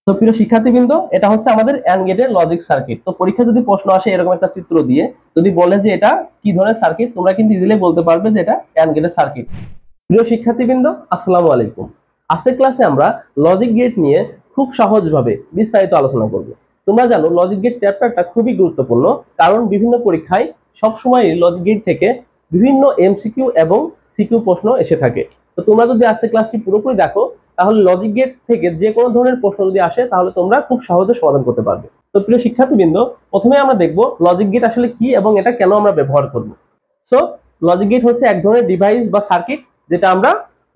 তো প্রিয় শিক্ষার্থীবৃন্দ, এটা হচ্ছে আমাদের অ্যান্ড গেটের লজিক সার্কিট। তো পরীক্ষা যদি প্রশ্ন আসে এরকম একটা চিত্র দিয়ে, যদি বলে যে এটা কি ধরনের সার্কিট, তোমরা কিন্তু ইজিলি বলতে পারবে যে এটা অ্যান্ড গেটের সার্কিট। প্রিয় শিক্ষার্থীবৃন্দ, আসসালামু আলাইকুম। আজকের ক্লাসে আমরা লজিক গেট নিয়ে খুব সহজভাবে বিস্তারিত আলোচনা করব। তোমরা জানো লজিক গেট চ্যাপ্টারটা খুবই গুরুত্বপূর্ণ, কারণ বিভিন্ন পরীক্ষায় সবসময় লজিক গেট থেকে বিভিন্ন এমসিকিউ এবং সিকিউ প্রশ্ন এসে থাকে। তো তোমরা যদি আজকের ক্লাসটি পুরোপুরি দেখো, তাহলে লজিক গেট থেকে যে কোনো ধরনের প্রশ্ন যদি আসে তাহলে তোমরা খুব সহজে সমাধান করতে পারবে। তো প্রিয় শিক্ষার্থীবৃন্দ, প্রথমে আমরা দেখব লজিক গেট আসলে কি এবং এটা কেন আমরা ব্যবহার করব। সো লজিক গেট হচ্ছে এক ধরনের ডিভাইস বা সার্কিট যেটা আমরা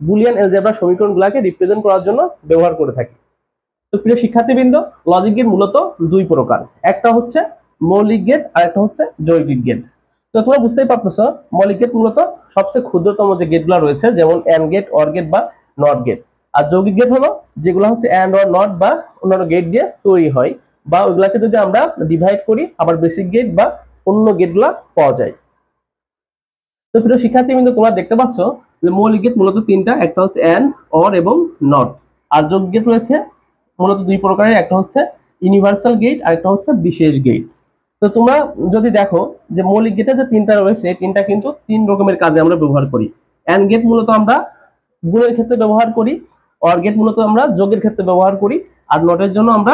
বুলিয়ান এলজেব্রা সমীকরণগুলোকে রিপ্রেজেন্ট করার জন্য ব্যবহার করে থাকি। তো প্রিয় শিক্ষার্থীবৃন্দ, লজিক গেট মূলত দুই প্রকার, একটা হচ্ছে মৌলিক গেট আর একটা হচ্ছে যৌগিক গেট। তো তোমরা বুঝতেই পারতেছো, মৌলিক গেট মূলত সবচেয়ে ক্ষুদ্রতম যে গেটগুলো রয়েছে, যেমন অ্যান্ড গেট, অর গেট বা নট গেট। আর যৌগিক গেট হলো যেগুলো হচ্ছে অ্যান্ড অর নট বা অন্যান্য গেট দিয়ে তৈরি হয়, বা ওইগুলাকে যদি আমরা ডিভাইড করি আবার বেসিক গেট বা অন্য গেটগুলো পাওয়া যায়। তো প্রিয় শিক্ষার্থীবৃন্দ, তোমরা দেখতে পাচ্ছ যে মৌলিক গেট মূলত তিনটা, একটা হচ্ছে অ্যান্ড, অর এবং নট। আর যৌগিক গেট রয়েছে মূলত দুই প্রকারের, একটা হচ্ছে ইউনিভার্সাল গেট আর একটা হচ্ছে বিশেষ গেট। তো তোমরা যদি দেখো যে মৌলিক গেটে যে তিনটা রয়েছে, তিনটা কিন্তু তিন রকমের কাজে আমরা ব্যবহার করি। অ্যান্ড গেট মূলত আমরা গুণের ক্ষেত্রে ব্যবহার করি, অর গেট মূলত আমরা যোগের ক্ষেত্রে ব্যবহার করি, আর নটের জন্য আমরা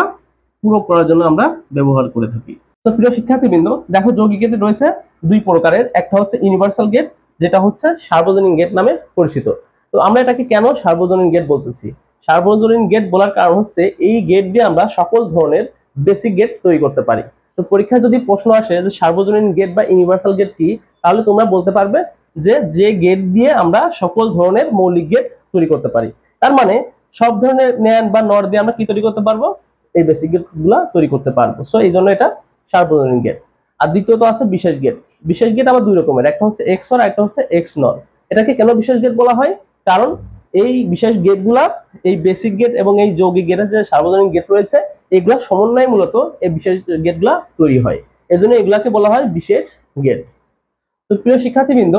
পূরক করার জন্য আমরা ব্যবহার করে থাকি। তো প্রিয় শিক্ষার্থীবৃন্দ, দেখো যৌগিক গেট রয়েছে দুই প্রকারের, একটা হচ্ছে ইউনিভার্সাল গেট যেটা হচ্ছে সার্বজনীন গেট নামে পরিচিত। তো আমরা এটাকে কেন সার্বজনীন গেট বলতেছি? সার্বজনীন গেট বলার কারণ হচ্ছে এই গেট দিয়ে আমরা সকল ধরনের বেসিক গেট তৈরি করতে পারি। তো পরীক্ষায় যদি প্রশ্ন আসে যে সার্বজনীন গেট বা ইউনিভার্সাল গেট কি, তাহলে তোমরা বলতে পারবে যে যে গেট দিয়ে আমরা সকল ধরনের মৌলিক গেট তৈরি করতে পারি। তার মানে সব ধরনের ন্যান্ড বা নর দিয়ে আমরা কি তৈরি করতে পারবো? এই বেসিক গেট গুলা তৈরি করতে পারবো। সো এই জন্য এটা সার্বজনীন গেট। আর দ্বিতীয়ত আছে বিশেষ গেট। বিশেষ গেট আবার দুই রকমের, একটা হচ্ছে এক্স অর, একটা হচ্ছে এক্স নর। এটাকে কেন বিশেষ গেট বলা হয়? কারণ এই বিশেষ গেটগুলা এই বেসিক গেট এবং এই যৌগিক গেটের যে সার্বজনীন গেট রয়েছে, এগুলা সমন্বয়ে মূলত এই বিশেষ গেটগুলা তৈরি হয়। এজন্য এগুলাকে বলা হয় বিশেষ গেট। তো প্রিয় শিক্ষার্থীবৃন্দ,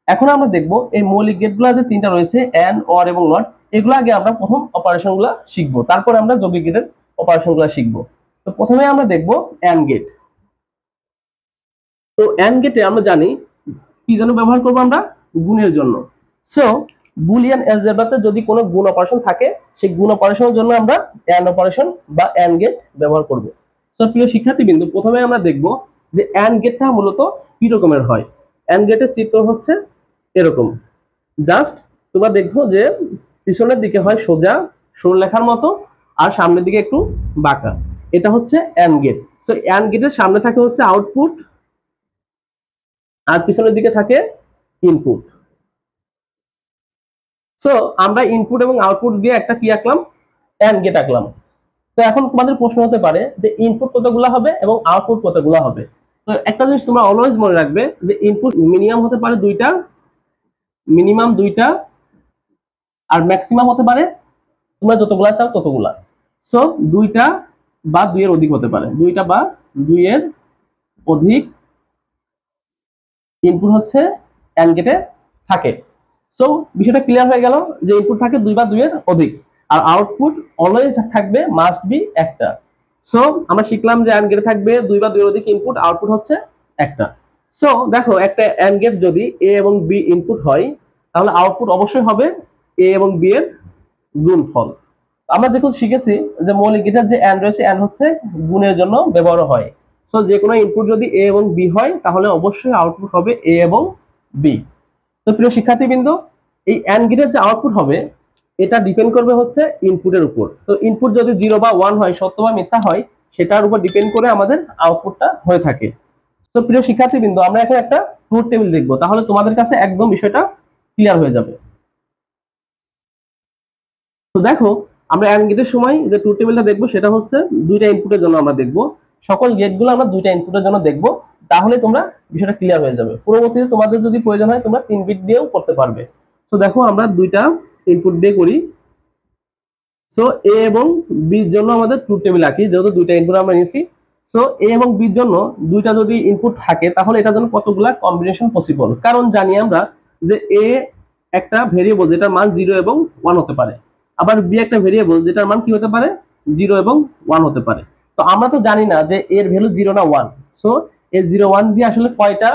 এখন আমরা দেখব এই মৌলিক গেটগুলা যে তিনটা রয়েছে অ্যান্ড, অর এবং নট, এগুলো আগে আমরা প্রথম অপারেশনগুলো শিখবো, তারপর আমরা যৌগিক গেটের অপারেশনগুলো শিখবো। তো প্রথমে আমরা দেখব অ্যান্ড গেট। তো অ্যান্ড গেটে আমরা জানি কি জন্য ব্যবহার করব? আমরা গুণের জন্য। সো বুলিয়ান এলজেব্রাতে যদি কোনো গুণ অপারেশন থাকে, সেই গুণ অপারেশনের জন্য আমরা অ্যান্ড অপারেশন বা অ্যান্ড গেট ব্যবহার করব। সো প্রিয় শিক্ষার্থীবৃন্দ, প্রথমে আমরা দেখব যে অ্যান্ড গেটটা মূলত কি রকমের হয়। অ্যান্ড গেটের চিত্র হচ্ছে এরকম। জাস্ট তোমরা দেখবো যে পিছনের দিকে হয় সোজা সরলরেখার মতো, আর সামনের দিকে একটু বাঁকা। এটা হচ্ছে অ্যান্ড গেট। সো অ্যান্ড গেটের সামনে থাকে হচ্ছে আউটপুট, আর পিছনের দিকে থাকে ইনপুট। সো আমরা ইনপুট এবং আউটপুট দিয়ে একটা কি আঁকলাম? অ্যান্ড গেট আঁকলাম। তো এখন তোমাদের প্রশ্ন হতে পারে যে ইনপুট কতগুলো হবে এবং আউটপুট কতগুলো হবে। তো একটা জিনিস তোমরা অলওয়েজ মনে রাখবে যে ইনপুট মিনিমাম হতে পারে দুইটা, মিনিমাম দুইটা, আর ম্যাক্সিমাম হতে পারে তোমরা যতগুলা চাও ততগুলা। সো দুইটা বা দুইয়ের অধিক হতে পারে, দুইটা বা দুইয়ের অধিক ইনপুট হচ্ছে অ্যান্ড গেটে থাকে। সো বিষয়টা ক্লিয়ার হয়ে গেল যে ইনপুট থাকে দুই বা দুইয়ের অধিক, আর আউটপুট অলওয়েজ থাকবে মাস্ট বি একটা। সো আমরা শিখলাম যে অ্যান্ড গেটে থাকবে দুই বা দুইয়ের অধিক ইনপুট, আউটপুট হচ্ছে একটা। সো দেখো একটা অ্যান্ড গেট যদি এ এবং বি ইনপুট হয়, তাহলে আউটপুট অবশ্যই হবে এ এবং বি এর গুণফল। আমরা যেহেতু শিখেছি যে মৌলিক গেটের যে অ্যান্ড রয়েছে, অ্যান্ড হচ্ছে গুণের জন্য ব্যবহার হয়। সো যে কোনো ইনপুট যদি এ এবং বি হয়, তাহলে অবশ্যই আউটপুট হবে এ এবং বি। তো প্রিয় শিক্ষার্থীবৃন্দ, এই অ্যান্ড গেটের যে আউটপুট হবে এটা ডিপেন্ড করবে হচ্ছে ইনপুটের উপর। তো ইনপুট যদি 0 বা 1 হয়, সত্য বা মিথ্যা হয়, সেটার উপর ডিপেন্ড করে আমাদের আউটপুটটা হয়ে থাকে। তো প্রিয় শিক্ষার্থীবৃন্দ, আমরা এখন একটা ট্রুথ টেবিল দেখবো, তাহলে তোমাদের কাছে একদম বিষয়টা ক্লিয়ার হয়ে যাবে। তো দেখো, আমরা অ্যান্ড গেটের সময় যে ট্রুথ টেবিলটা দেখবো সেটা হচ্ছে দুইটা ইনপুটের জন্য আমরা দেখবো। সকল গেটগুলো আমরা দুইটা ইনপুটের জন্য দেখবো, তাহলে তোমরা বিষয়টা ক্লিয়ার হয়ে যাবে। পরবর্তীতে তোমাদের যদি প্রয়োজন হয় তোমরা 3 বিট দিয়েও করতে পারবে। তো দেখো, আমরা দুইটা ইনপুট দিয়ে করি। সো এ এবং বির জন্য আমাদের ট্রুথ টেবিল আঁকি, যেহেতু দুইটা ইনপুট আমরা নিয়েছি। সো এ এবং বির জন্য দুইটা যদি ইনপুট থাকে, তাহলে এটার জন্য কতগুলা কম্বিনেশন পসিবল। কারণ জানি আমরা যে এ একটা ভেরিয়েবল যেটার মান 0 এবং 1 হতে পারে, আবার বি একটা ভেরিয়েবল যেটার মান কি হতে পারে? জিরো এবং ওয়ান হতে পারে। তো আমরা তো জানি না যে এর ভ্যালু জিরো না ওয়ান। সো এই জিরো ওয়ান দিয়ে আসলে কয়টা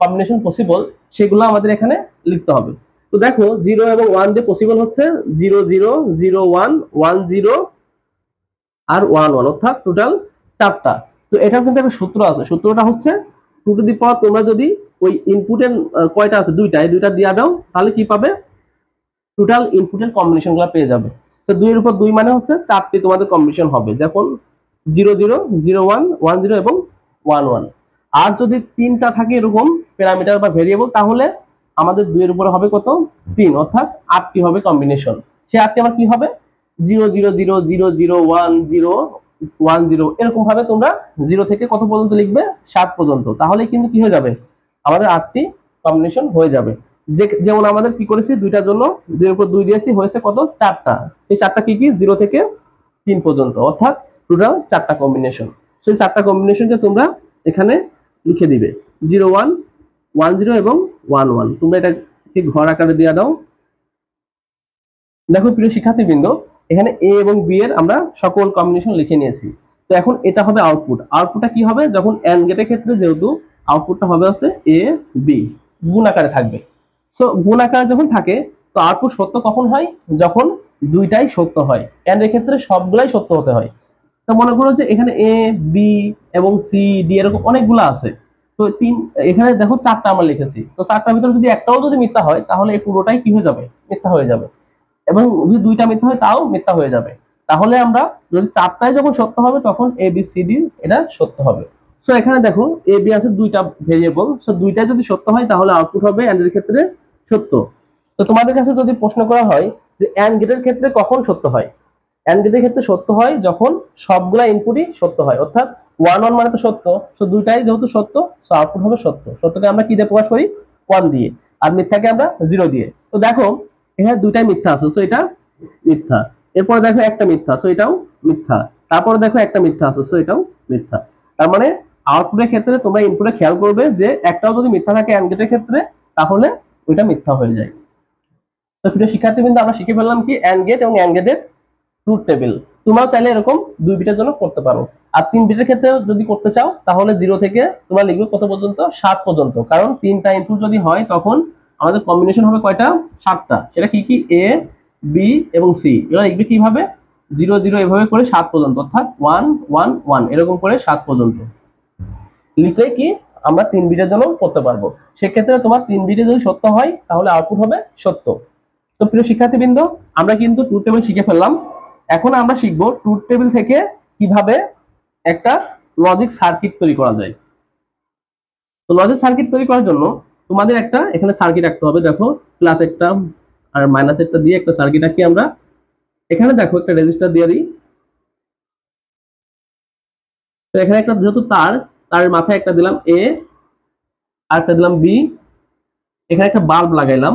কম্বিনেশন পসিবল সেগুলো আমাদের এখানে লিখতে হবে। তো দেখো জিরো এবং ওয়ান দিয়ে পসিবল হচ্ছে zero zero, zero one, one zero আর ওয়ান ওয়ান, অর্থাৎ টোটাল চারটা। তো এটার কিন্তু একটা সূত্র আছে, সূত্রটা হচ্ছে টু টু দি পাওয়ার, তোমরা যদি ওই ইনপুটের কয়টা আছে দুইটা, এই দুইটা দিয়ে দাও তাহলে কি পাবে, টোটাল ইনপুটের কম্বিনেশন গুলো পেয়ে যাবে। তো দুইয়ের উপর দুই মানে হচ্ছে চারটি তোমাদের কম্বিনেশন হবে, যখন zero zero, zero one, one zero এবং ওয়ান ওয়ান। আর যদি তিনটা থাকে এরকম প্যারামিটার বা ভেরিয়েবল, তাহলে আমাদের দুইয়ের উপরে হবে কত, তিন, অর্থাৎ আটটি হবে কম্বিনেশন। সে আটটি আবার কি হবে, zero zero zero, zero zero one, zero one zero, এরকম ভাবে তোমরা জিরো থেকে কত পর্যন্ত লিখবে, 7 পর্যন্ত। তাহলে কিন্তু কি হয়ে যাবে, আমাদের আটটি কম্বিনেশন হয়ে যাবে। যেমন আমাদের কি করেছি, দুইটার জন্য দুইয়ের উপর দুই দিয়েছি, হয়েছে কত, চারটা। এই চারটা কি কি, জিরো থেকে 3 পর্যন্ত, অর্থাৎ টোটাল চারটা কম্বিনেশন। সেই চারটা কম্বিনেশনকে তোমরা এখানে লিখে দিবে, জিরো ওয়ান, ওয়ান জিরো এবং ওয়ান ওয়ান। তোমরা এটা ঘর আকারে দিয়ে দাও। দেখো প্রিয় শিক্ষার্থীবৃন্দ, এখানে এ এবং বি এর আমরা সকল কম্বিনেশন লিখে নিয়েছি। তো এখন এটা হবে আউটপুট। আউটপুটটা কি হবে, যখন এন্ড গেটের ক্ষেত্রে যেহেতু আউটপুটটা হবে আছে এ বি, গুণ আকারে থাকবে। সো গুণ আকারে যখন থাকে, তো আউটপুট সত্য কখন হয়, যখন দুইটাই সত্য হয়। এন্ড এর ক্ষেত্রে সবগুলাই সত্য হতে হয়। তো মনে করো যে এখানে এ বি এবং সি ডি এরকম অনেকগুলো আছে। তো এখানে দেখো চারটা আমরা লিখেছি, তো চারটার ভিতরে যদি একটাও যদি মিথ্যা হয়, তাহলে এই পুরোটাই কি হয়ে যাবে, মিথ্যা হয়ে যাবে। এবং যদি দুইটা মিথ্যা হয় তাও মিথ্যা হয়ে যাবে। তাহলে আমরা যদি চারটায় যখন সত্য হবে, তখন এ বি সি ডি এটা সত্য হবে। সো এখানে দেখো এ বি আছে দুইটা ভেরিয়েবল, সো দুইটাই যদি সত্য হয় তাহলে আউটপুট হবে এন্ড এর ক্ষেত্রে সত্য। তো তোমাদের কাছে যদি প্রশ্ন করা হয় যে এন্ড গেটের ক্ষেত্রে কখন সত্য হয়, এন্ড গেটের ক্ষেত্রে সত্য হয় যখন সবগুলা ইনপুটই সত্য হয়, অর্থাৎ ওয়ান ওয়ান মানে তো সত্য। সো দুইটাই যেহেতু সত্য, সো আউটপুট হবে সত্য। সত্যকে আমরা কি দিয়ে প্রকাশ করি, ওয়ান দিয়ে, আর মিথ্যাকে আমরা জিরো দিয়ে। তো দেখো এখানে দুইটাই মিথ্যা আছে, সো এটা মিথ্যা। এরপরে দেখো একটা মিথ্যা, সো এটাও মিথ্যা। তারপরে দেখো একটা মিথ্যা আছে, সো এটাও মিথ্যা। তার মানে আউটপুটের ক্ষেত্রে তোমরা ইনপুটে খেয়াল করবে যে একটাও যদি মিথ্যা থাকে এন্ড গেটের ক্ষেত্রে, তাহলে ওইটা মিথ্যা হয়ে যায়। তো প্রিয় শিক্ষার্থীবৃন্দ, আমরা শিখে ফেললাম কি এন্ড গেট এবং এন্ড গেটের ট্রুথ টেবিল। তোমরাও চাইলে এরকম 2 বিটের জন্য করতে পারো। আর 3 বিটের ক্ষেত্রে যদি করতে চাও, তাহলে 0 থেকে তোমরা লিখবে কত পর্যন্ত, 7 পর্যন্ত। কারণ 3টা ইনপুট যদি হয়, তখন আমাদের কম্বিনেশন হবে কয়টা, 7টা। সেটা কি কি, এ বি এবং সি। এগুলো লিখবে কিভাবে, 0 0 এভাবে করে 7 পর্যন্ত, অর্থাৎ 1 1 1 এরকম করে 7 পর্যন্ত লিখলে কি আমরা 3 বিটের জন্য করতে পারবো। সেক্ষেত্রে তোমার 3 বিটে যদি সত্য হয়, তাহলে আউটপুট হবে সত্য। তো প্রিয় শিক্ষার্থীবৃন্দ, আমরা কিন্তু ট্রুথ টেবিল শিখে ফেললাম। এখন আমরা শিখব ট্রুথ টেবিল থেকে কিভাবে একটা লজিক সার্কিট তৈরি করা যায়। তো লজিক সার্কিট তৈরি করার জন্য তোমাদের একটা এখানে সার্কিট আঁকতে হবে। দেখো প্লাস একটা আর মাইনাস একটা দিয়ে একটা সার্কিট আঁকি আমরা। এখানে দেখো একটা রেজিস্টার দিয়ে দিই। তো এখানে একটা যেহেতু তারের মাথায় একটা দিলাম এ, আর একটা দিলাম বি। এখানে একটা বাল্ব লাগাইলাম,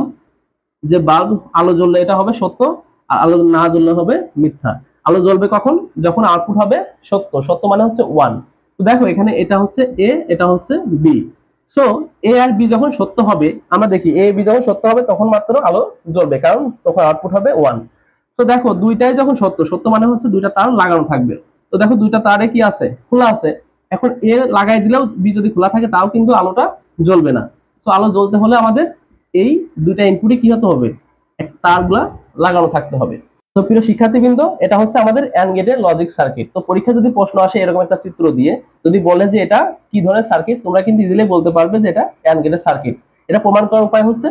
যে বাল্ব আলো জ্বললে এটা হবে সত্য, আর আলো না জ্বললে হবে মিথ্যা। আলো জ্বলবে কখন, যখন আউটপুট হবে সত্য। সত্য মানে হচ্ছে 1। তো দেখো এখানে এটা হচ্ছে এ, এটা হচ্ছে বি। সো এ আর বি যখন সত্য হবে, আমরা দেখি এ বি যখন সত্য হবে তখন মাত্র আলো জ্বলবে, কারণ তখন আউটপুট হবে 1। তো দেখো দুইটাই যখন সত্য, সত্য মানে হচ্ছে দুইটা তার লাগানো থাকবে। তো দেখো দুইটা তারে কি আছে, খোলা আছে। এখন এ লাগাই দিলেও বি যদি খোলা থাকে, তাও কিন্তু আলোটা জ্বলবে না। তো আলো জ্বলতে হলে আমাদের এই দুইটা ইনপুটে কি হতে হবে, তারগুলা লাগানো থাকতে হবে। তো প্রিয় শিক্ষার্থীবৃন্দ, এটা হচ্ছে আমাদের এন্ড গেটের লজিক সার্কিট। তো পরীক্ষা যদি প্রশ্ন আসে এরকম একটা চিত্র দিয়ে, যদি বলে যে এটা কি ধরনের সার্কিট, তোমরা কিন্তু ইজিলি বলতে পারবে যে এটা এন্ড গেটের সার্কিট। এটা প্রমাণ করার উপায় হচ্ছে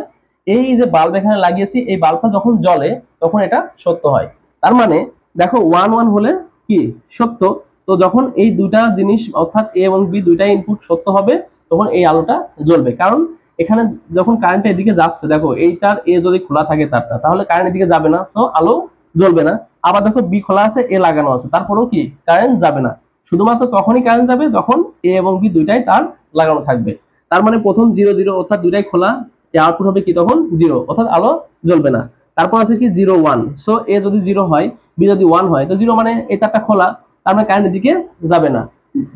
এই যে বাল্ব এখানে লাগিয়েছি, এই বাল্বটা যখন জ্বলে তখন এটা সত্য হয়। তার মানে দেখো 1 1 হলে কি সত্য। তো যখন এই দুইটা জিনিস অর্থাৎ এ এবং বি দুইটা ইনপুট সত্য হবে, তখন এই আলোটা জ্বলবে। কারণ এখানে যখন কারেন্ট এদিকে যাচ্ছে, দেখো এইটার এ যদি খোলা থাকে তারটা, তাহলে কারেন্ট এদিকে যাবে না, সো আলো জ্বলবে না। আবার দেখো বি খোলা আছে, এ লাগানো আছে, তারপরেও কি কারেন্ট যাবে না। শুধুমাত্র তখনই কারেন্ট যাবে যখন এ এবং বি দুইটাই তার লাগানো থাকবে। তার মানে প্রথম 0 0 অর্থাৎ দুইটাই খোলা, এ আউটপুট হবে কি তখন 0, অর্থাৎ আলো জ্বলবে না। তারপর আছে কি 0 1। সো এ যদি 0 হয়, বি যদি 1 হয়, তো 0 মানে এই তারটা খোলা, তার মানে কারেন্ট এদিকে যাবে না।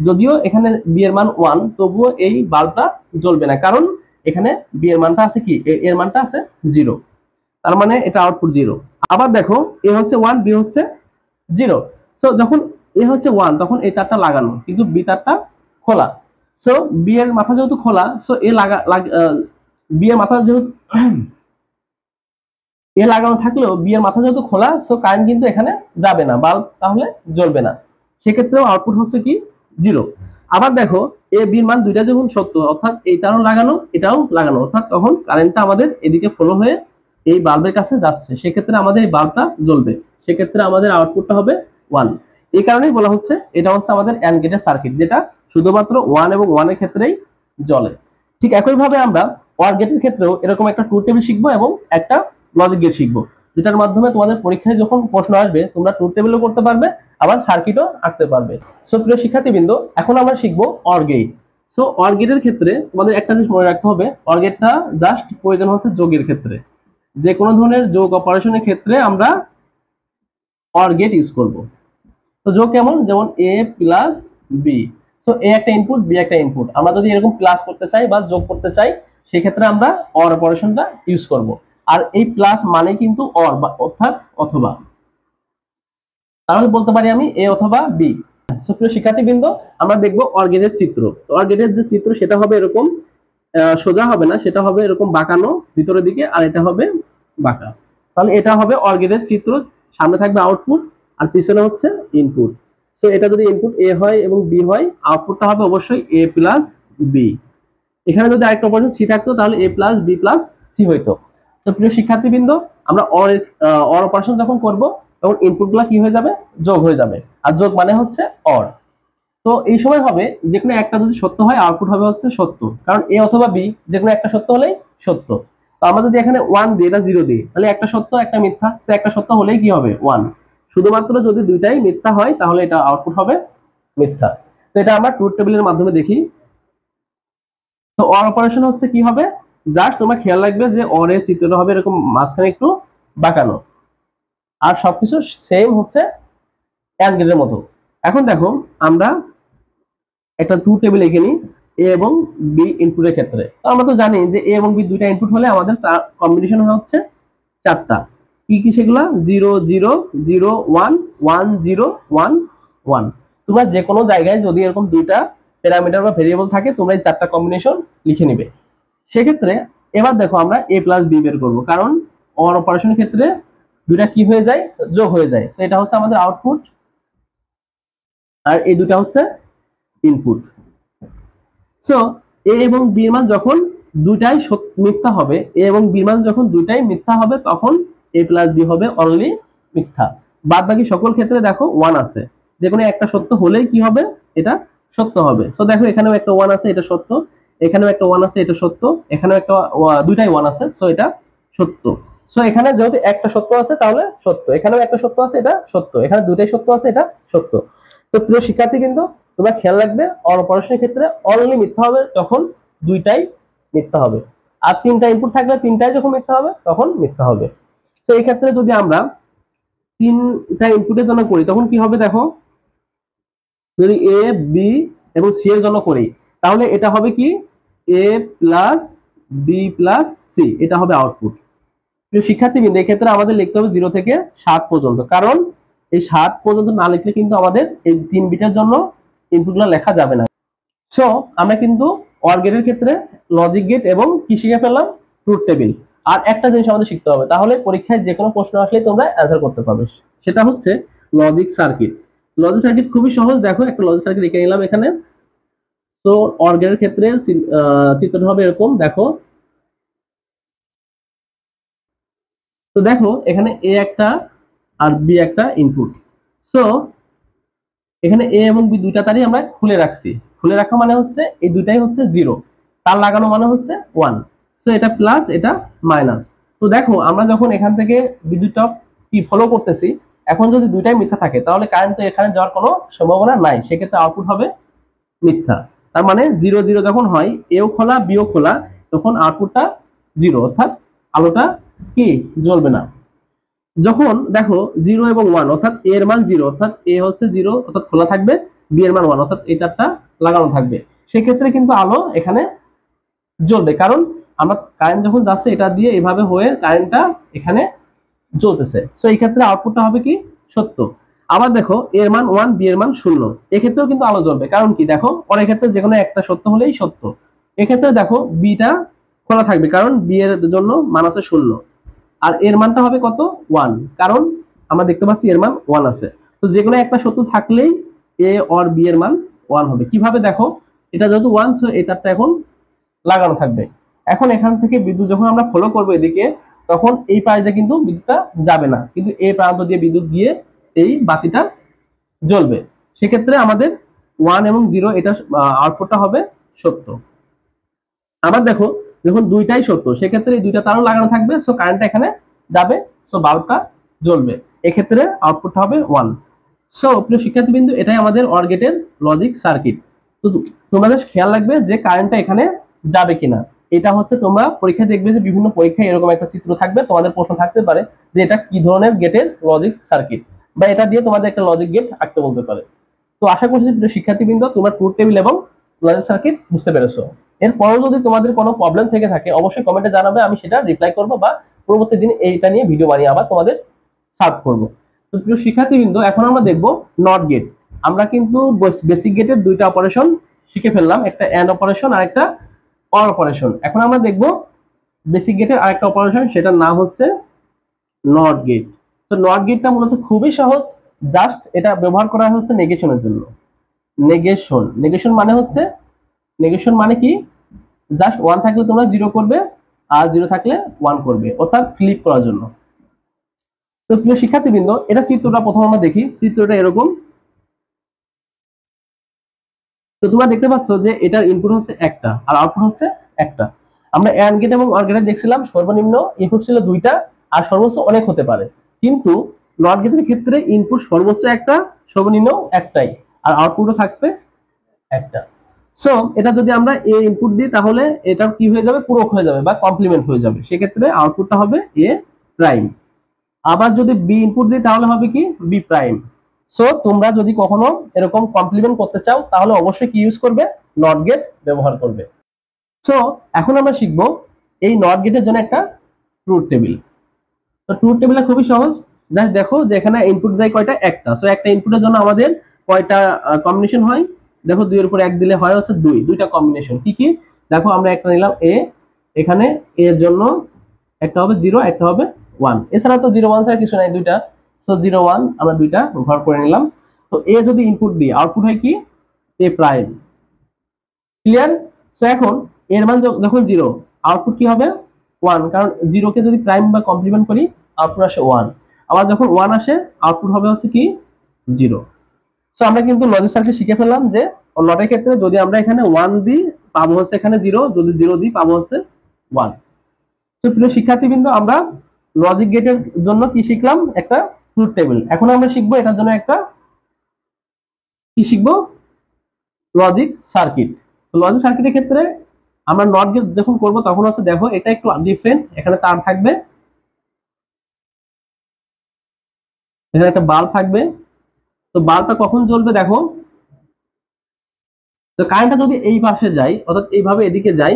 যদিও এখানে বি এর মান 1, তবুও এই বাল্বটা জ্বলবে না, কারণ এখানে বি এর মানটা আছে কি, এর মানটা আছে 0। তার মানে এটা আউটপুট 0। আবার দেখো এ হচ্ছে 1, বি হচ্ছে 0। সো যখন এ হচ্ছে 1 তখন এই তারটা লাগানো, কিন্তু বি তারটা খোলা। সো বি এর মাথা যেহেতু খোলা, সো এ বি এর মাথা যেহেতু এ লাগানো থাকলেও বি এর মাথা যেহেতু খোলা, সো কারেন্ট কিন্তু এখানে যাবে না, বাল্ব তাহলে জ্বলবে না। সেক্ষেত্রেও আউটপুট হচ্ছে কি 0। আবার দেখো এ বির মান দুইটা যখন সত্য, অর্থাৎ এইটাও লাগানো এটাও লাগানো, অর্থাৎ তখন কারেন্টটা আমাদের এদিকে ফ্লো হয়ে এই বাল্বের কাছে যাচ্ছে, সেক্ষেত্রে আমাদের এই বাল্বটা জ্বলবে, সেক্ষেত্রে আমাদের আউটপুটটা হবে 1। এই কারণেই বলা হচ্ছে এটা হচ্ছে আমাদের অ্যান্ড গেটের সার্কিট, যেটা শুধুমাত্র 1 এবং 1 এর ক্ষেত্রেই জ্বলে। ঠিক একইভাবে আমরা ওয়ার গেটের ক্ষেত্রেও এরকম একটা ট্রুথ টেবিল শিখবো এবং একটা লজিক গেট শিখবো, যেটার মাধ্যমে তোমাদের পরীক্ষায় যখন প্রশ্ন আসবে তোমরা ট্রুথ টেবিলও করতে পারবে, আবার সার্কিটও আঁকতে পারবে। সো প্রিয় শিক্ষার্থীবৃন্দ, এখন আমরা শিখবো অর গেট। সো অর গেটের ক্ষেত্রে তোমাদের একটা জিনিস মনে রাখতে হবে, অর গেটটা জাস্ট প্রয়োজন হচ্ছে যোগের ক্ষেত্রে, যে কোনো ধরনের যোগ অপারেশনের ক্ষেত্রে আমরা অর গেট ইউজ করব। তো যোগ কেমন, যেমন এ প্লাস বি, সো এ একটা ইনপুট বি একটা ইনপুট, আমরা যদি এরকম প্লাস করতে চাই বা যোগ করতে চাই সেক্ষেত্রে আমরা অর অপারেশনটা ইউজ করব। আর এই প্লাস মানে কিন্তু অর বা অর্থাৎ অথবা, তাহলে বলতে পারি আমি এ অথবা বি। সুপ্রিয় শিক্ষার্থীবৃন্দ, আমরা দেখবো অর গেটের চিত্র। অর গেটের যে চিত্র সেটা হবে এরকম, সোজা হবে না, সেটা হবে এরকম বাঁকানো ভিতরের দিকে, আর এটা হবে বাঁকা। তাহলে এটা হবে অর গেটের চিত্র, সামনে থাকবে আউটপুট আর পিছনে হচ্ছে ইনপুট। সো এটা যদি ইনপুট এ হয় এবং বি হয়, আউটপুটটা হবে অবশ্যই এ প্লাস বি। এখানে যদি আরেকটা অপারেশন সি থাকতো তাহলে এ প্লাস বি প্লাস সি হইতো। তো প্রিয় শিক্ষার্থীবৃন্দ, আমরা অর অপারেশন যখন করব তখন ইনপুটগুলো কি হয়ে যাবে, যোগ হয়ে যাবে, আর যোগ মানে হচ্ছে অর। তো এই সময় হবে যে কোনো একটা যদি সত্য হয় আউটপুট হবে হচ্ছে সত্য, কারণ এ অথবা বি যে কোনো একটা সত্য হলেই সত্য। তো আমরা যদি এখানে 1 দিই, এটা 0 দিই, তাহলে একটা সত্য একটা মিথ্যা, সো একটা সত্য হলেই কি হবে 1। শুধুমাত্র যদি দুইটাই মিথ্যা হয় তাহলে এটা আউটপুট হবে মিথ্যা। তো এটা আমরা ট্রুথ টেবিলের মাধ্যমে দেখি। তো অর অপারেশন হচ্ছে কি হবে, জাস্ট তোমরা খেয়াল রাখবে যে অর এর চিত্রটা হবে এরকম মাঝখানে একটু বাঁকানো, আর সবকিছু সেম হচ্ছে অ্যান্ড গেটের মতো। এখন দেখো আমরা একটা ট্রুথ টেবিল লিখে নিই এ এবং বি ইনপুটের ক্ষেত্রে। তো আমরা তো জানি যে এ এবং বি দুইটা ইনপুট হলে আমাদের কম্বিনেশন হচ্ছে চারটা, কি কি সেগুলা, 0 0 0 1 1 0 1 1। তোমরা যে কোনো জায়গায় যদি এরকম দুইটা প্যারামিটার বা ভেরিয়েবল থাকে তোমরা এই চারটা কম্বিনেশন লিখে নিবে। সেক্ষেত্রে এবার দেখো আমরা এ প্লাস বি বের করবো, কারণ অর অপারেশনের ক্ষেত্রে দুইটা কি হয়ে যায়, যোগ হয়ে যায়। সো এটা হচ্ছে আমাদের আউটপুট, আর এই দুটা হচ্ছে ইনপুট। সো এ এবং বি এর মান যখন দুটাই মিথ্যা হবে, এ এবং বি মান যখন দুটাই মিথ্যা হবে তখন এ প্লাস বি হবে অনলি মিথ্যা। বাদ বাকি সকল ক্ষেত্রে দেখো 1 আছে, যে কোনো একটা সত্য হলেই কি হবে, এটা সত্য হবে। সো দেখো এখানেও একটা 1 আছে, এটা সত্য, এখানেও একটা 1 আছে, এটা সত্য, এখানেও একটা দুইটাই 1 আছে, সো এটা সত্য। সো এখানে যেহেতু একটা সত্য আছে তাহলে সত্য, এখানেও একটা সত্য আছে, এটা সত্য, এখানে দুইটাই সত্য আছে, এটা সত্য। তো প্রিয় শিক্ষার্থী, কিন্তু তোমরা খেয়াল রাখবে অর অপারেশনের ক্ষেত্রে অনলি মিথ্যা হবে যখন দুইটাই মিথ্যা হবে, আর তিনটা ইনপুট থাকলে তিনটাই যখন মিথ্যা হবে তখন মিথ্যা হবে। তো এই ক্ষেত্রে যদি আমরা তিনটা ইনপুটের জন্য করি তখন কি হবে, দেখো যদি এ বি এবং সি এর জন্য করি তাহলে এটা হবে কি এ প্লাস বি প্লাস সি, এটা হবে আউটপুট। শিক্ষার্থীবৃন্দ, এক্ষেত্রে আমাদের লিখতে হবে 0 থেকে 7 পর্যন্ত, কারণ এই 7 পর্যন্ত না লিখলে কিন্তু আমাদের এই 3 বিটের জন্য ইনপুটগুলো লেখা যাবে না। সো আমরা কিন্তু অর গেটের ক্ষেত্রে লজিক গেট এবং কি শিখে ফেললাম, ট্রুথ টেবিল। আর একটা জিনিস আমাদের শিখতে হবে, তাহলে পরীক্ষায় যে কোনো প্রশ্ন আসলে তোমরা অ্যান্সার করতে পারবে, সেটা হচ্ছে লজিক সার্কিট। লজিক সার্কিট খুবই সহজ, দেখো একটা লজিক সার্কিট লিখে নিলাম এখানে। তো অর গেটের ক্ষেত্রে চিত্রটা হবে এরকম, দেখো তো দেখো এখানে এ একটা আর বি একটা ইনপুট। সো এখানে এ এবং বি দুইটা তারই আমরা খুলে রাখছি, খুলে রাখা মানে হচ্ছে এই দুইটাই হচ্ছে 0, তার লাগানো মানে হচ্ছে 1। সো এটা প্লাস এটা মাইনাস। তো দেখো আমরা যখন এখান থেকে বিদ্যুৎটা কি ফলো করতেছি, এখন যদি দুইটাই মিথ্যা থাকে তাহলে কারেন্ট তো এখানে যাওয়ার কোনো সম্ভাবনা নাই, সেক্ষেত্রে আউটপুট হবে মিথ্যা। তার মানে 0 0 যখন হয়, এও খোলা বিও খোলা, তখন আউটপুটটা 0, অর্থাৎ আলোটা কি জ্বলবে না। যখন দেখো 0 এবং 1 অর্থাৎ এ এর মান 0 অর্থাৎ এ হচ্ছে 0 অর্থাৎ খোলা থাকবে, বি এর মান 1 অর্থাৎ এই তারটা লাগানো থাকবে, সেক্ষেত্রে কিন্তু আলো এখানে জ্বলবে, কারণ আমরা কারেন্ট যখন যাচ্ছে এটা দিয়ে এভাবে হয়ে কারেন্টটা এখানে জ্বলতেছে। সো এই ক্ষেত্রে আউটপুটটা হবে কি সত্য। আবার দেখো এর মান 1, বি এর মান 0, এক্ষেত্রেও কিন্তু আলো জ্বলবে। কারণ কি দেখো পরের ক্ষেত্রে যে কোনো একটা সত্য হলেই সত্য। এক্ষেত্রে দেখো বিটা খোলা থাকবে কারণ বি এর জন্য মান আছে 0, আর এর মানটা হবে কত 1, কারণ আমরা দেখতে পাচ্ছি এর মান 1 আছে। তো যে কোনো একটা সত্য থাকলেই এ অর বি এর মান 1 হবে। কিভাবে দেখো, এটা যেহেতু 1, সো এই তারটা এখন লাগানো থাকবে। এখন এখান থেকে বিদ্যুৎ যখন আমরা ফলো করব এদিকে, তখন এই পাশে কিন্তু বিদ্যুৎটা যাবে না, কিন্তু এই প্রান্ত দিয়ে বিদ্যুৎ গিয়ে এই বাতিটা জ্বলবে। সেক্ষেত্রে আমাদের 1 এবং 0 এটা আউটপুটটা হবে সত্য। আবার দেখো যখন দুইটাই সত্য, সেক্ষেত্রে এই দুইটা তারও লাগানো থাকবে, সো কারেন্টটা এখানে যাবে, সো বাল্বটা জ্বলবে। এক্ষেত্রে আউটপুটটা হবে 1। সো প্রিয় শিক্ষার্থীবৃন্দ, এটাই আমাদের অর গেটের লজিক সার্কিট। তো তোমাদের খেয়াল রাখবে যে কারেন্টটা এখানে যাবে কিনা। এটা হচ্ছে তোমরা পরীক্ষায় দেখবে যে বিভিন্ন পরীক্ষায় এরকম একটা চিত্র থাকবে, তোমাদের প্রশ্ন থাকতে পারে যে এটা কি ধরনের গেটের লজিক সার্কিট, বা এটা দিয়ে তোমাদের একটা লজিক গেট আঁকতে বলতে পারে। তো আশা করছি প্রিয় শিক্ষার্থীবৃন্দ তোমরা ট্রুথ টেবিল এবং লজিক সার্কিট বুঝতে পেরেছো। এরপরও যদি তোমাদের কোনো প্রবলেম থেকে থাকে অবশ্যই কমেন্টে জানাবে, আমি সেটা রিপ্লাই করব বা পরবর্তী দিন এইটা নিয়ে ভিডিও বানিয়ে আবার তোমাদের সার্ভ করব। তো প্রিয় শিক্ষার্থীবৃন্দ, এখন আমরা দেখব নট গেট। আমরা কিন্তু বেসিক গেটের দুইটা অপারেশন শিখে ফেললাম, একটা এন্ড অপারেশন আর একটা অর অপারেশন। এখন আমরা দেখব বেসিক গেটের আরেকটা অপারেশন, সেটার নাম হচ্ছে নট গেট। তো নট গেটটা মূলত খুবই সহজ, জাস্ট এটা ব্যবহার করা হচ্ছে নেগেশনের জন্য। নেগেশন, নেগেশন মানে হচ্ছে, নেগেশন মানে কি, জাস্ট 1 থাকলে তোমরা 0 করবে, আর 0 থাকলে 1 করবে, অর্থাৎ ফ্লিপ করার জন্য। তো প্রিয় শিক্ষার্থীবৃন্দ, এটা চিত্রটা প্রথম আমরা দেখি। চিত্রটা এরকম। তো তোমরা দেখতে পাচ্ছ যে এটার ইনপুট হচ্ছে একটা আর আউটপুট হচ্ছে একটা। আমরা এন্ড গেট এবং অর গেটে দেখছিলাম সর্বনিম্ন ইনপুট ছিল দুইটা আর সর্বোচ্চ অনেক হতে পারে, কিন্তু নট গেটের ক্ষেত্রে ইনপুট সর্বোচ্চ একটা, সর্বনিম্ন একটাই, আর আউটপুটও থাকবে একটা। সো এটা যদি আমরা এ ইনপুট দিই তাহলে এটা কি হয়ে যাবে, পূরক হয়ে যাবে বা কমপ্লিমেন্ট হয়ে যাবে। সেক্ষেত্রে আউটপুটটা হবে এ প্রাইম। আবার যদি বি ইনপুট দিই তাহলে হবে কি, বি প্রাইম। সো তোমরা যদি কখনো এরকম কমপ্লিমেন্ট করতে চাও তাহলে অবশ্যই কি ইউজ করবে, নট গেট ব্যবহার করবে। সো এখন আমরা শিখবো এই নট গেটের জন্য একটা ট্রুথ টেবিল। তো ট্রুথ টেবিলটা খুবই সহজ। জাস্ট দেখো যে এখানে ইনপুট যায় কয়টা, একটা। সো একটা ইনপুটের জন্য আমাদের কয়টা কম্বিনেশন হয়, দেখো 2 এর উপর 1 দিলে হয় হচ্ছে 2, দুইটা কম্বিনেশন। কি কি দেখো, আমরা একটা নিলাম এ, এখানে এ এর জন্য একটা হবে 0, একটা হবে 1, এছাড়া তো 0 1 ছাড়া কিছু নাই, দুইটা। সো 0 1 আমরা দুইটা ব্যবহার করে নিলাম। তো এ যদি ইনপুট দিই আউটপুট হয় কি, এ প্রাইম। ক্লিয়ার? সো এখন এর মান যখন 0, আউটপুট কি হবে 1, কারণ 0 কে যদি প্রাইম বা কমপ্লিমেন্ট করি আউটপুট আসে 1। আবার যখন 1 আসে আউটপুট হবে হচ্ছে কি 0। সো আমরা কিন্তু লজিক সার্কিট শিখে ফেললাম যে নটের ক্ষেত্রে যদি আমরা এখানে 1 দিই পাবো হচ্ছে এখানে 0, যদি 0 দিই পাবো হচ্ছে 1। সো প্রিয় শিক্ষার্থীবৃন্দ, আমরা লজিক গেটের জন্য কি শিখলাম, একটা ট্রুথ টেবিল। এখন আমরা শিখবো এটার জন্য একটা কি শিখবো, লজিক সার্কিট। লজিক সার্কিটের ক্ষেত্রে আমরা নট গেট যখন করবো তখন হচ্ছে দেখো এটা একটু ডিফারেন্ট। এখানে তার থাকবে, এখানে একটা বাল্ব থাকবে। তো বাল্বটা কখন জ্বলবে দেখো, তো কারেন্টটা যদি এই পাশে যায় অর্থাৎ এইভাবে এদিকে যায়,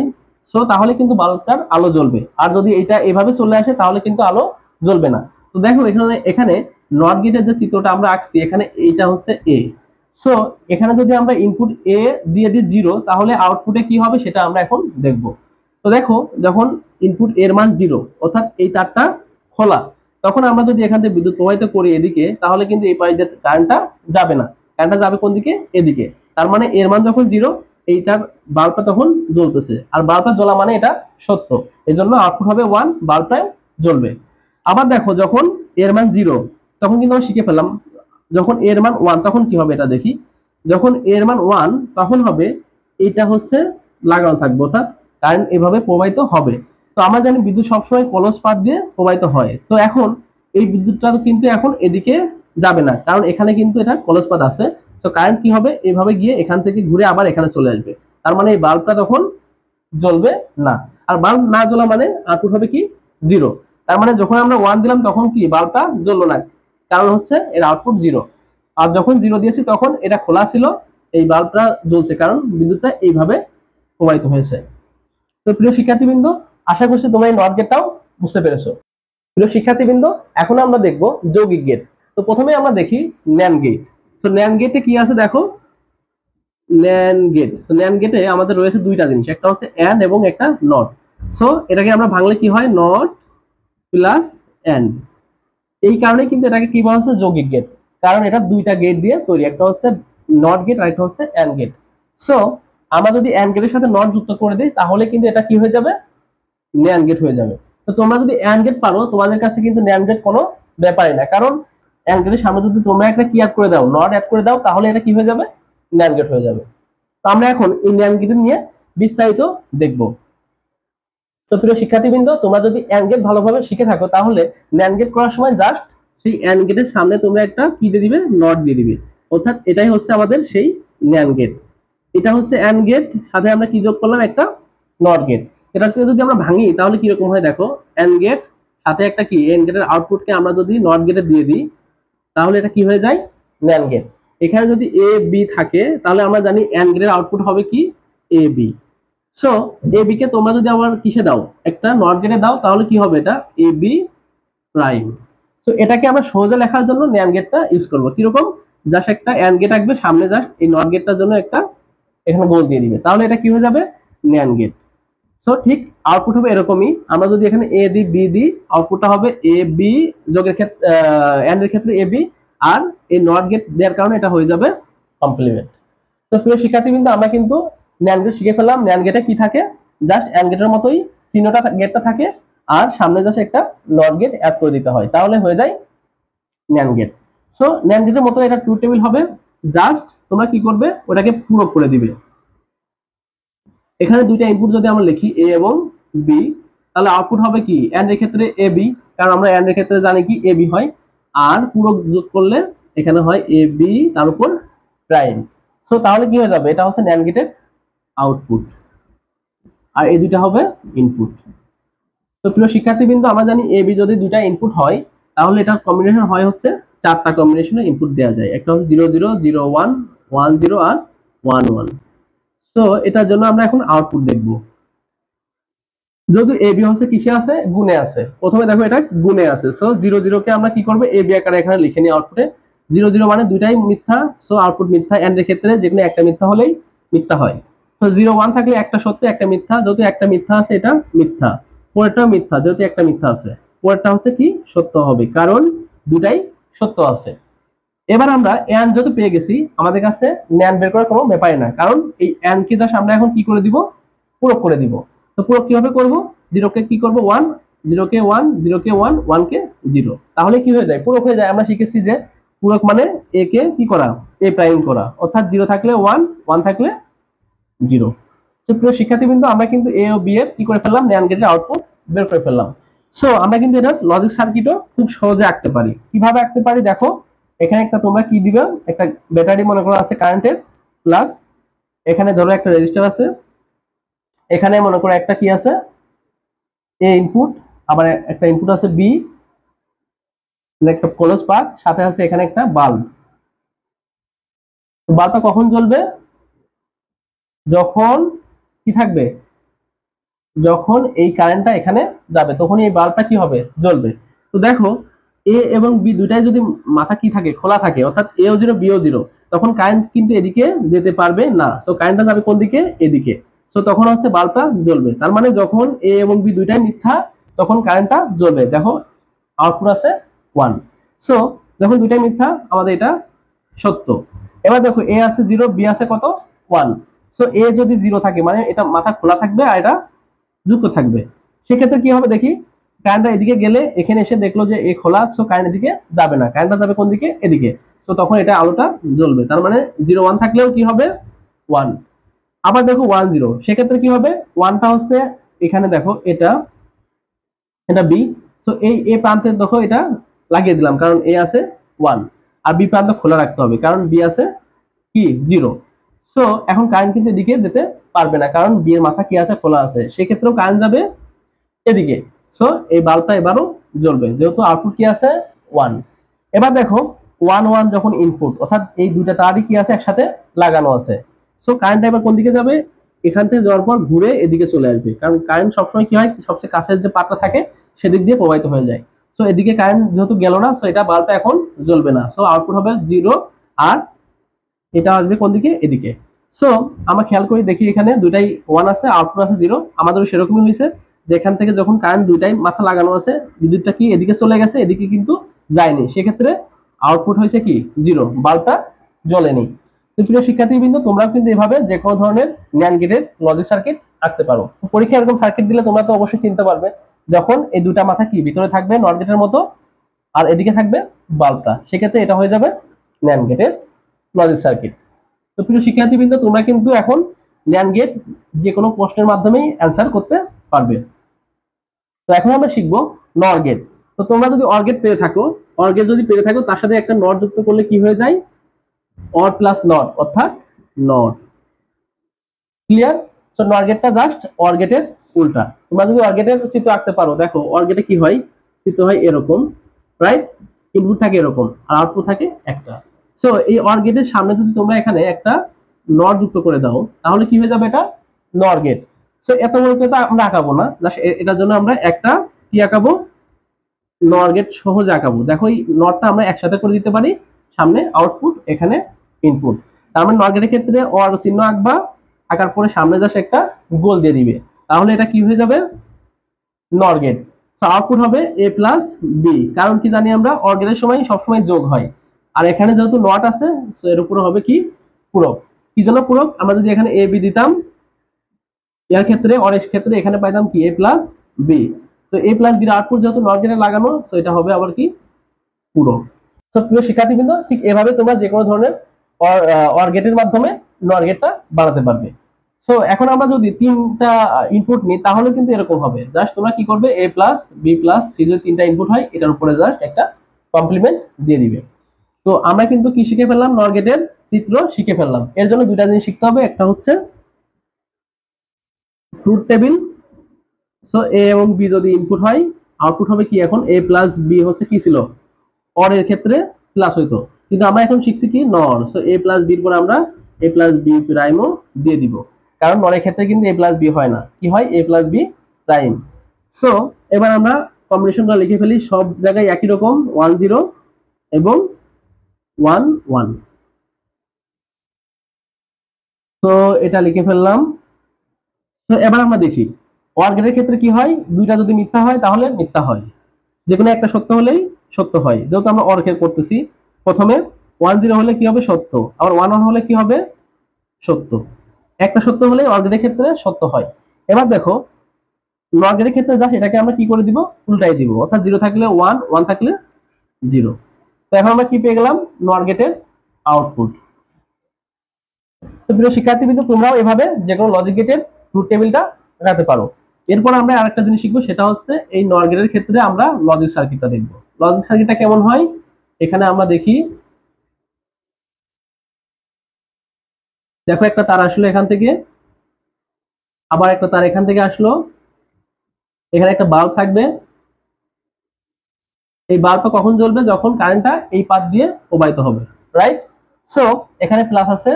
সো তাহলে কিন্তু বাল্বটার আলো জ্বলবে। আর যদি এটা এইভাবে চলে আসে তাহলে কিন্তু আলো জ্বলবে না। তো দেখো এখানে এখানে নট গেটের যে চিত্রটা আমরা আঁকছি, এখানে এইটা হচ্ছে এ। সো এখানে যদি আমরা ইনপুট এ দিয়ে দিই 0, তাহলে আউটপুটে কি হবে সেটা আমরা এখন দেখব। তো দেখো যখন ইনপুট এর মান 0 অর্থাৎ এই তারটা খোলা, তখন আমরা যদি এখান থেকে বিদ্যুৎ প্রবাহিত করি এদিকে, তাহলে কিন্তু এই পাশে কারেন্টটা যাবে না, কারেন্টটা যাবে কোন দিকে, এদিকে। তার মানে এর মান যখন 0, এইটার বাল্বটা তখন জ্বলতেছে, আর বাল্বটা জ্বলা মানে এটা সত্য, এজন্য আউটপুট হবে 1, বাল্বটা জ্বলবে। আবার দেখো যখন এর মান 0, তখন কিন্তু আমরা শিখে ফেললাম। যখন এর মান 1 তখন কি হবে এটা দেখি। যখন এর মান 1 তখন হবে এটা হচ্ছে লাগানো থাকবে, অর্থাৎ কারেন্ট এভাবে প্রবাহিত হবে। তো আমরা জানি বিদ্যুৎ সবসময় কলস পাত দিয়ে প্রবাহিত হয়। তো এখন এই বিদ্যুৎটা কিন্তু এখন এদিকে যাবে না, কারণ এখানে কিন্তু এটা কলস পাত আছে। তো কারেন্ট কি হবে, এভাবে গিয়ে এখান থেকে ঘুরে আবার এখানে চলে আসবে। তার মানে এই বাল্বটা তখন জ্বলবে না। আর বাল্ব না জ্বলা মানে আউটপুট হবে কি 0। তার মানে যখন আমরা 1 দিলাম তখন কি বাল্বটা জ্বললো না, কারণ হচ্ছে এর আউটপুট 0। আর যখন 0 দিয়েছি তখন এটা খোলা ছিল, এই বাল্বটা জ্বলছে, কারণ বিদ্যুৎটা এইভাবে প্রবাহিত হয়েছে। তো প্রিয় শিক্ষার্থীবৃন্দ, আশা করছি তোমরা এই নট গেটটাও বুঝতে পেরেছো। প্রিয় শিক্ষার্থীবৃন্দ, এখন আমরা দেখব যৌগিক গেট। তো প্রথমে আমরা দেখি ন্যান্ড গেট। তো ন্যান্ড গেটে কি আছে দেখো, ন্যান্ড গেট। সো ন্যান্ড গেটে আমাদের রয়েছে দুইটা জিনিস, একটা হচ্ছে অ্যান্ড এবং একটা নট। সো এটাকে আমরা ভাঙলে কি হয়, নট প্লাস অ্যান্ড। এই কারণে কিন্তু এটাকে কি বলা হচ্ছে যৌগিক গেট, কারণ এটা দুইটা গেট দিয়ে তৈরি, একটা হচ্ছে নট গেট আর একটা হচ্ছে অ্যান্ড গেট। সো আমরা যদি অ্যান্ড গেটের সাথে নট যুক্ত করে দিই তাহলে কিন্তু এটা কি হয়ে যাবে, ন্যান্ড গেট হয়ে যাবে। তো তোমরা যদি অ্যান্ড গেট পারো তোমাদের কাছে কিন্তু ন্যান্ড গেট কোনো ব্যাপারই না, কারণ অ্যান্ড গেটের সামনে যদি তোমরা একটা কি অ্যাড করে দাও, নট অ্যাড করে দাও, তাহলে এটা কি হয়ে যাবে, ন্যান্ড গেট হয়ে যাবে। তো আমরা এখন এই ন্যান্ড গেট নিয়ে বিস্তারিত দেখব। তো প্রিয় শিক্ষার্থীবৃন্দ, তোমরা যদি অ্যান্ড গেট ভালোভাবে শিখে থাকো তাহলে ন্যান্ড গেট করার সময় জাস্ট সেই অ্যান্ড গেটের সামনে তোমরা একটা কি দিয়ে দিবে, নট দিয়ে দিবে। অর্থাৎ এটাই হচ্ছে আমাদের সেই ন্যান্ড গেট। এটা হচ্ছে অ্যান্ড গেট, সাথে আমরা কি যোগ করলাম, একটা নট গেট। এটাকে যদি আমরা ভাঙি তাহলে কি রকম হয় দেখো, অ্যান্ড গেট সাথে একটা কি, অ্যান্ড গেটের আউটপুটকে আমরা যদি নট গেটে দিয়ে দিই তাহলে এটা কি হয়ে যায়, ন্যান্ড গেট। এখানে যদি এ বি থাকে তাহলে আমরা জানি অ্যান্ড গেটের আউটপুট হবে কি, A B. So A B কে তোমরা যদি আবার কিসে দাও, একটা নট গেটে দাও, তাহলে কি হবে, এটা এ বি প্রাইম। সো এটাকে আমরা সহজে লেখার জন্য ন্যান্ড গেটটা ইউজ করবো। কিরকম, জাস্ট একটা অ্যান্ড গেট রাখবে সামনে, জাস্ট এই নট গেটটার জন্য একটা এখানে গোল দিয়ে দিবে, তাহলে এটা কি হয়ে যাবে, ন্যান্ড গেট। সো ঠিক আউটপুট হবে এরকমই। আমরা যদি এখানে এ দিই বি দিই, আউটপুটটা হবে এ বি, যোগের ক্ষেত্রে এন্ড এর ক্ষেত্রে এ বি, আর এই নট গেট দেওয়ার কারণে এটা হয়ে যাবে কমপ্লিমেন্ট। তো প্রিয় শিক্ষার্থীবৃন্দ, আমরা কিন্তু ন্যান্ড গেট শিখে ফেললাম। ন্যান্ড গেটে কি থাকে, জাস্ট অ্যান্ড গেটের মতোই চিহ্নটা গেটটা থাকে, আর সামনে জাস্ট একটা নট গেট অ্যাড করে দিতে হয়, তাহলে হয়ে যায় ন্যান্ড গেট। সো ন্যান্ড গেটের মতো এটা ট্রুথ টেবিল হবে, জাস্ট তোমরা কি করবে, ওটাকে পূরক করে দিবে। এখানে দুইটা ইনপুট যদি আমরা লিখি এ এবং বি, তাহলে আউটপুট হবে কি, এন্ড এর ক্ষেত্রে এ বি, কারণ আমরা এন্ড এর ক্ষেত্রে জানি কি এ বি হয়, আর পূরক যোগ করলে এখানে হয় এ বি তার উপর প্রাইম। সো তাহলে কি হয়ে যাবে, এটা হচ্ছে ন্যান্ড গেটের আউটপুট, আর এই দুইটা হবে ইনপুট। তো প্রিয় শিক্ষার্থীবৃন্দ, আমরা জানি এ বি যদি দুইটা ইনপুট হয় তাহলে এটার কম্বিনেশন হয় হচ্ছে চারটা কম্বিনেশনে ইনপুট দেওয়া যায়, একটা হচ্ছে 0 0 0 1 1 0 আর 1 1। সো এটার জন্য আমরা এখন আউটপুট দেখব। যদি এ বি হচ্ছে কিসে আছে, গুণে আছে। প্রথমে দেখো এটা গুণে আছে, সো 0 0 কে আমরা কি করব, এ বি আকারে এখানে লিখে নিই আউটপুটে। 0 0 মানে দুইটাই মিথ্যা, সো আউটপুট মিথ্যা। এন্ড এর ক্ষেত্রে যেকোনো একটা মিথ্যা হলেই মিথ্যা হয়। সো 0 1 থাকলে একটা সত্য একটা মিথ্যা, যেহেতু একটা মিথ্যা আছে এটা মিথ্যা। পরেরটাও মিথ্যা, যেহেতু একটা মিথ্যা আছে। পরেরটা হচ্ছে কি, সত্য হবে, কারণ দুটাই সত্য আছে। এবার আমরা এন্ড যেহেতু পেয়ে গেছি, আমাদের কাছে ন্যান্ড বের করার কোনো ব্যাপারই না, কারণ এই এন্ড কে জাস্ট আমরা এখন কি করে দিব, পূরক করে দিব। তো পূরক কিভাবে করব, 0 কে কি করব 1, 0 কে 1, 0 কে 1, 1 কে 0, তাহলে কি হয়ে যায়, পূরক হয়ে যায়। আমরা শিখেছি যে পূরক মানে এ কে কি করা, এ প্রাইম করা, অর্থাৎ 0 থাকলে 1, 1 থাকলে 0। তো প্রিয় শিক্ষার্থীবৃন্দ, আমরা কিন্তু এ ও বি এর কি করে ফেললাম, ন্যান্ড গেটের আউটপুট বের করে ফেললাম। সো আমরা কিন্তু এটা লজিক সার্কিটও খুব সহজে আঁকতে পারি। কিভাবে আঁকতে পারি দেখো, এখানে একটা তোমরা কি দিবে, একটা ব্যাটারি মনে করো আছে কারেন্টের, প্লাস এখানে ধরো একটা রেজিস্টার আছে, এখানে মনে করো একটা কি আছে, এ ইনপুট, আবার একটা ইনপুট আছে বি, একটা ক্লোজ পাথ, সাথে আছে এখানে একটা বাল্ব। বাল্বটা কখন জ্বলবে, যখন কি থাকবে, যখন এই কারেন্টটা এখানে যাবে তখনই এই বাল্বটা কি হবে, জ্বলবে। তো দেখো এ এবং বি দুটাই যদি মাথা কি থাকে, খোলা থাকে, অর্থাৎ এও 0 বিও 0, তখন কারেন্ট কিন্তু এদিকে যেতে পারবে না। সো কারেন্টটা যাবে কোন দিকে, এদিকে। সো তখন হচ্ছে বাল্বটা জ্বলবে। তার মানে যখন এ এবং বি দুইটাই মিথ্যা তখন কারেন্টটা জ্বলবে। দেখো আউটপুট আছে 1। সো যখন দুইটাই মিথ্যা আমাদের এটা সত্য। এবার দেখো এ আছে 0, বি আছে কত, 1। সো এ যদি 0 থাকে মানে এটা মাথা খোলা থাকবে আর এটা যুক্ত থাকবে। সেক্ষেত্রে কি হবে দেখি, কারেন্টটা এদিকে গেলে এখানে এসে দেখলো যে এ খোলা, সো কারেন্ট এদিকে যাবে না, কারেন্টটা যাবে কোন দিকে, এদিকে। সো তখন এটা আলোটা জ্বলবে। তার মানে 0 1 থাকলেও কি হবে 1। আবার দেখো 1 0, সেক্ষেত্রে কি হবে, 1টা হচ্ছে এখানে দেখো এটা বি। সো এই এ প্রান্তে দেখো এটা লাগিয়ে দিলাম, কারণ এ আছে 1, আর বি প্রান্ত খোলা রাখতে হবে কারণ বি আছে কি 0। সো এখন কারেন্ট কিন্তু এদিকে যেতে পারবে না, কারণ বি এর মাথা কি আছে, খোলা আছে। সেক্ষেত্রেও কারেন্ট যাবে এদিকে। সো এই বাল্বটা এবারও জ্বলবে, যেহেতু আউটপুট কি আছে 1। এবার দেখো 1 1 যখন ইনপুট, অর্থাৎ এই দুইটা তারই কি আছে, একসাথে লাগানো আছে। সো কারেন্ট এবার কোন দিকে যাবে, এখান থেকে যাওয়ার পর ঘুরে এদিকে চলে আসবে, কারণ কারেন্ট সবসময় কি হয়, সবচেয়ে কাছের যে পাতটা থাকে সেদিক দিয়ে প্রবাহিত হয়ে যায়। সো এদিকে কারেন্ট যেহেতু গেল না, সো এটা বাল্বটা এখন জ্বলবে না। সো আউটপুট হবে 0, আর এটা আসবে কোন দিকে? এদিকে। সো আমরা খেয়াল করি দেখি, এখানে দুইটাই 1 আছে, আউটপুট আছে 0। আমাদেরও সেরকমই হয়েছে যে এখান থেকে যখন কারেন্ট দুইটাই মাথা লাগানো আছে, বিদ্যুৎটা কি এদিকে চলে গেছে, এদিকে কিন্তু যায়নি, সেক্ষেত্রে আউটপুট হয়েছে কি 0, বাল্বটা জ্বলেনি। তো প্রিয় শিক্ষার্থীবৃন্দ, তোমরাও কিন্তু এভাবে যে কোনো ধরনের ন্যান্ড গেটের লজিক সার্কিট আঁকতে পারো। পরীক্ষায় এরকম সার্কিট দিলে তোমরা তো অবশ্যই চিনতে পারবে, যখন এই দুইটা মাথা কি ভিতরে থাকবে নট গেটের মতো, আর এদিকে থাকবে বাল্বটা, সেক্ষেত্রে এটা হয়ে যাবে ন্যান্ড গেটের লজিক সার্কিট। তো প্রিয় শিক্ষার্থীবৃন্দ, তোমরা কিন্তু এখন ন্যান্ড গেট যে কোনো প্রশ্নের মাধ্যমেই অ্যান্সার করতে পারবে। তো এখন আমরা শিখবো নর গেট। তো তোমরা যদি অর গেট পেয়ে থাকো, অর গেট যদি পেয়ে থাকো, তার সাথে একটা নট যুক্ত করলে কি হয়ে যায়? অর প্লাস নট, অর্থাৎ নট। ক্লিয়ার? সো নর গেটটা জাস্ট অর গেটের উল্টা। তোমরা যদি অর গেটের চিত্র আঁকতে পারো, দেখো অর গেটে কি হয়, চিত্র হয় এরকম, রাইট? ইনপুট থাকে এরকম, আর আউটপুট থাকে একটা। সো এই অর গেটের সামনে যদি তোমরা এখানে একটা নট যুক্ত করে দাও, তাহলে কি হয়ে যাবে? এটা নর গেট। সো এত বড় করে আমরা আঁকাবো না, জাস্ট এটার জন্য আমরা একটা কি আঁকাবো? নর গেট সহজে আঁকাবো। দেখো এই নটটা আমরা একসাথে করে দিতে পারি, সামনে আউটপুট, এখানে ইনপুট। তার মানে নর গেটের ক্ষেত্রে অর চিহ্ন আঁকবা, আঁকার পরে সামনে জাস্ট একটা গোল দিয়ে দিবে, তাহলে এটা কি হয়ে যাবে? নর গেট। সো আউটপুট হবে a প্লাস বি। কারণ কি জানি আমরা, অর গেটের সময় সবসময় যোগ হয়, আর এখানে যেহেতু নট আছে, সো এর উপরে হবে কি? পূরক। কি জন্য পূরক? আমরা যদি এখানে এ বি দিতাম, এর ক্ষেত্রে অর এর ক্ষেত্রে এখানে পাইতাম কি? a plus b. তো a প্লাস বির আউটপুট যেহেতু নট গেটে লাগানো, সো এটা হবে আবার কি? পূরক। সো প্রিয় শিক্ষার্থীবৃন্দ, ঠিক এভাবে তোমরা যে কোনো ধরনের অর গেটের মাধ্যমে নর গেটটা বানাতে পারবে। সো এখন আমরা যদি তিনটা ইনপুট নিই, তাহলে কিন্তু এরকম হবে। জাস্ট তোমরা কি করবে? a plus b plus c যদি তিনটা ইনপুট হয়, এটার উপরে জাস্ট একটা কমপ্লিমেন্ট দিয়ে দিবে। তো আমরা কিন্তু কি শিখে ফেললাম? নর গেটের চিত্র শিখে ফেললাম। এর জন্য দুইটা জিনিস শিখতে হবে, একটা হচ্ছে ট্রুথ টেবিল। সো এ এবং বি যদি ইনপুট হয়, আউটপুট হবে কি? এখন a প্লাস বি হচ্ছে কি ছিল? অর এর ক্ষেত্রে প্লাস হইতো, কিন্তু আমরা এখন শিখছি কি? নর। সো a প্লাস বির পরে আমরা a প্লাস বি প্রাইমও দিয়ে দিব, কারণ নরের ক্ষেত্রে কিন্তু a প্লাস বি হয় না, কি হয়? a plus b prime. So এবার আমরা কম্বিনেশনটা লিখে ফেলি, সব জায়গায় একই রকম, 1 0 এবং 1 1। তো এটা লিখে ফেললাম। তো এবার আমরা দেখি অর গেটের ক্ষেত্রে কি হয়? দুইটা যদি মিথ্যা হয় তাহলে মিথ্যা হয়, যে কোনো একটা সত্য হলেই সত্য হয়। যেহেতু আমরা অর করতেছি, প্রথমে 1 0 হলে কি হবে? সত্য। আবার 1 1 হলে কি হবে? সত্য। একটা সত্য হলে অর গেটের ক্ষেত্রে সত্য হয়। এবার দেখো নর গেটের ক্ষেত্রে জাস্ট এটাকে আমরা কি করে দিব? উল্টাই দিব, অর্থাৎ 0 থাকলে 1, 1 থাকলে 0। তো এখন আমরা কি পেয়ে গেলাম? নর গেটের আউটপুট। তো প্রিয় শিক্ষার্থীবৃন্দ, তোমরাও এভাবে যে কোনো লজিক গেটের ট্রুথ টেবিলটা রাখতে পারো। এরপর আমরা আরেকটা জিনিস শিখবো, সেটা হচ্ছে এই নর গেটের ক্ষেত্রে আমরা লজিক সার্কিটটা দেখবো। লজিক সার্কিটটা কেমন হয়? এখানে আমরা দেখি, দেখো একটা তার আসলো এখান থেকে, আবার একটা তার এখান থেকে আসলো, এখানে একটা বাল্ব থাকবে। এই বাল্বটা কখন জ্বলবে? যখন কারেন্টটা এই পাত দিয়ে প্রবাহিত হবে, রাইট? সো এখানে প্লাস আছে,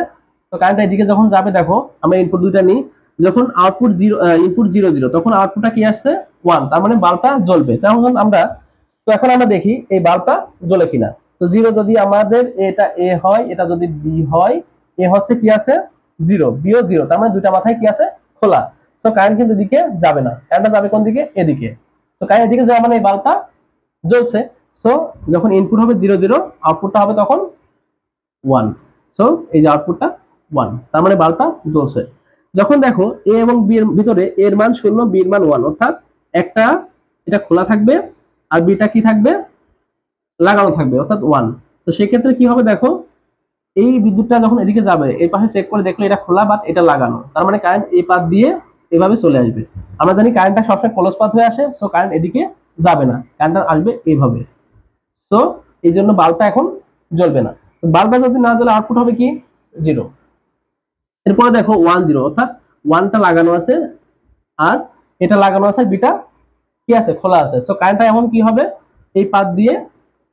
তো কারেন্টটা এদিকে যখন যাবে, দেখো আমরা ইনপুট দুইটা নিই, যখন আউটপুট 0, ইনপুট 0 0, তখন আউটপুটটা কি আসছে? 1, তার মানে বাল্বটা জ্বলবে। তখন আমরা, তো এখন আমরা দেখি এই বাল্বটা জ্বলে কিনা। তো 0 যদি আমাদের এটা এ হয়, এটা যদি বি হয়, এ হচ্ছে কি আছে? 0, বিও 0, তার মানে দুইটা মাথায় কি আছে? খোলা। সো কারেন্ট কিন্তু এদিকে যাবে না, কারেন্টটা যাবে কোন দিকে? এদিকে। তো কারেন্ট এদিকে যাওয়া মানে এই বাল্বটা জ্বলছে। সো যখন ইনপুট হবে 0 0, আউটপুটটা হবে তখন 1। সো এই যে আউটপুটটা 1, তার মানে বাল্বটা জ্বলছে। যখন দেখো এ এবং বি এর ভিতরে এর মান 0, বি এর মান 1, অর্থাৎ একটা এটা খোলা থাকবে আর বিটা কি থাকবে? লাগানো থাকবে, অর্থাৎ 1। তো সেক্ষেত্রে কি হবে? দেখো এই বিদ্যুৎটা যখন এদিকে যাবে, এই পাশে চেক করে দেখলো এটা খোলা বাট এটা লাগানো, তার মানে কারেন্ট এই পাত দিয়ে এভাবে চলে আসবে। আমরা জানি কারেন্টটা সবসময় ক্লোজ পাথ হয়ে আসে, সো কারেন্ট এদিকে যাবে না, কারেন্টটা আসবে এইভাবে। তো এই জন্য বাল্বটা এখন জ্বলবে না। বাল্বটা যদি না জ্বলে আউটপুট হবে কি? 0। এরপরে দেখো 1 0, অর্থাৎ 1টা লাগানো আছে আর এটা লাগানো আছে, বিটা কি আছে? খোলা আছে। সো কারেন্টটা এমন কি হবে? এই পাত দিয়ে